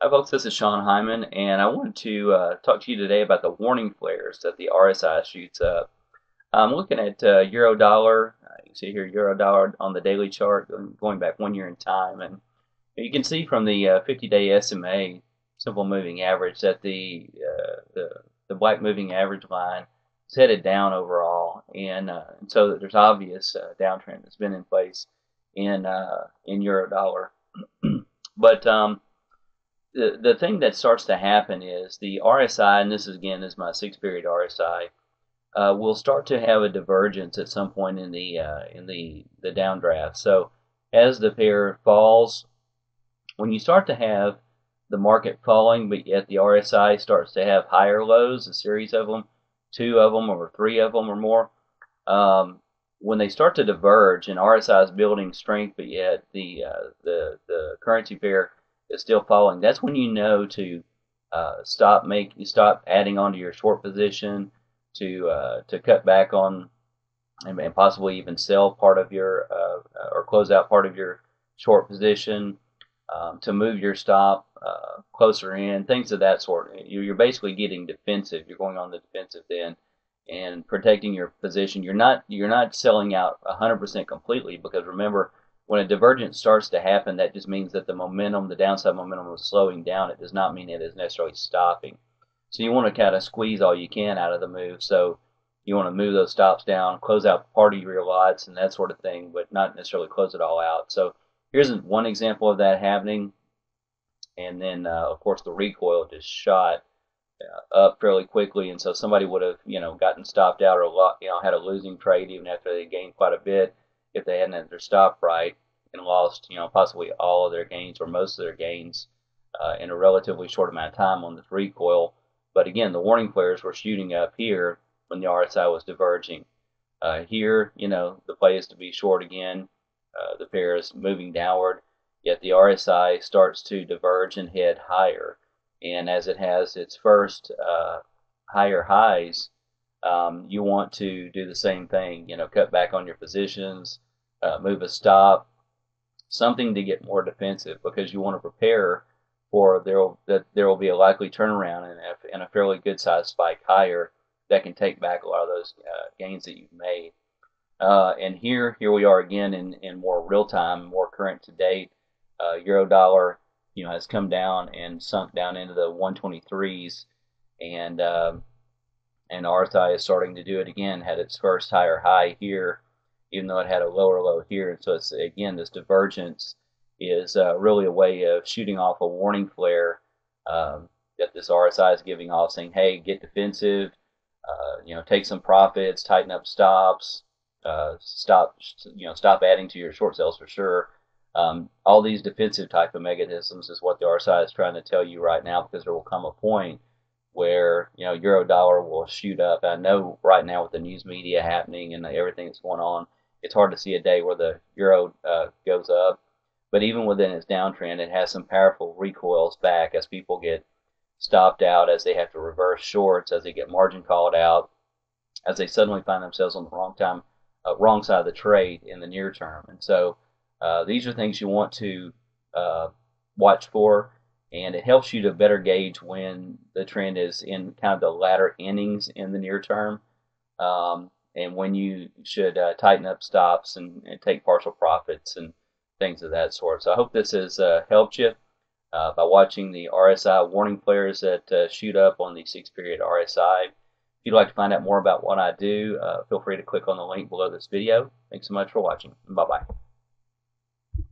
Hi folks, this is Sean Hyman, and I wanted to talk to you today about the warning flares that the RSI shoots up. I'm looking at euro dollar. You can see here euro dollar on the daily chart going back 1 year in time, and you can see from the 50-day SMA simple moving average that the black moving average line is headed down overall, and so there's obvious downtrend that's been in place in euro dollar, but the thing that starts to happen is the RSI, and this is again is my 6 period RSI, will start to have a divergence at some point in the downdraft. So as the pair falls, when you start to have the market falling, but yet the RSI starts to have higher lows, a series of them, two of them or three of them or more, when they start to diverge and RSI is building strength, but yet the currency pair is still falling, that's when you know to stop adding onto your short position, to cut back on and possibly even sell part of your or close out part of your short position, to move your stop closer in, things of that sort. You're basically getting defensive. You're going on the defensive then and protecting your position. You're not selling out 100% completely, because remember, when a divergence starts to happen, that just means that the momentum, the downside momentum, is slowing down. It does not mean it is necessarily stopping. So you want to kind of squeeze all you can out of the move. So you want to move those stops down, close out part of your lots and that sort of thing, but not necessarily close it all out. So here's one example of that happening. And then, of course, the recoil just shot up fairly quickly, and so somebody would have, gotten stopped out or had a losing trade even after they gained quite a bit if they hadn't had their stop right, and lost, possibly all of their gains or most of their gains in a relatively short amount of time on this recoil. But again, the warning flares were shooting up here when the RSI was diverging. Here, the play is to be short again. The pair is moving downward, yet the RSI starts to diverge and head higher. And as it has its first higher highs, you want to do the same thing. Cut back on your positions, move a stop, something to get more defensive, because you want to prepare for there will be a likely turnaround and a fairly good sized spike higher that can take back a lot of those gains that you've made. And here we are again in more real time, more current to date. Euro dollar, has come down and sunk down into the 123s, and RSI is starting to do it again. Had its first higher high here, even though it had a lower low here. And so it's again, this divergence is really a way of shooting off a warning flare that this RSI is giving off, saying, "Hey, get defensive. Take some profits, tighten up stops, stop adding to your short sales for sure." All these defensive type of mechanisms is what the RSI is trying to tell you right now, because there will come a point where euro dollar will shoot up. I know right now with the news media happening and everything that's going on, it's hard to see a day where the euro goes up. But even within its downtrend, it has some powerful recoils back as people get stopped out, as they have to reverse shorts, as they get margin called out, as they suddenly find themselves on the wrong side of the trade in the near term. And so these are things you want to watch for, and it helps you to better gauge when the trend is in kind of the latter innings in the near term, and when you should tighten up stops and take partial profits and things of that sort. So I hope this has helped you by watching the RSI warning flares that shoot up on the 6 period RSI. If you'd like to find out more about what I do, feel free to click on the link below this video. Thanks so much for watching. Bye-bye.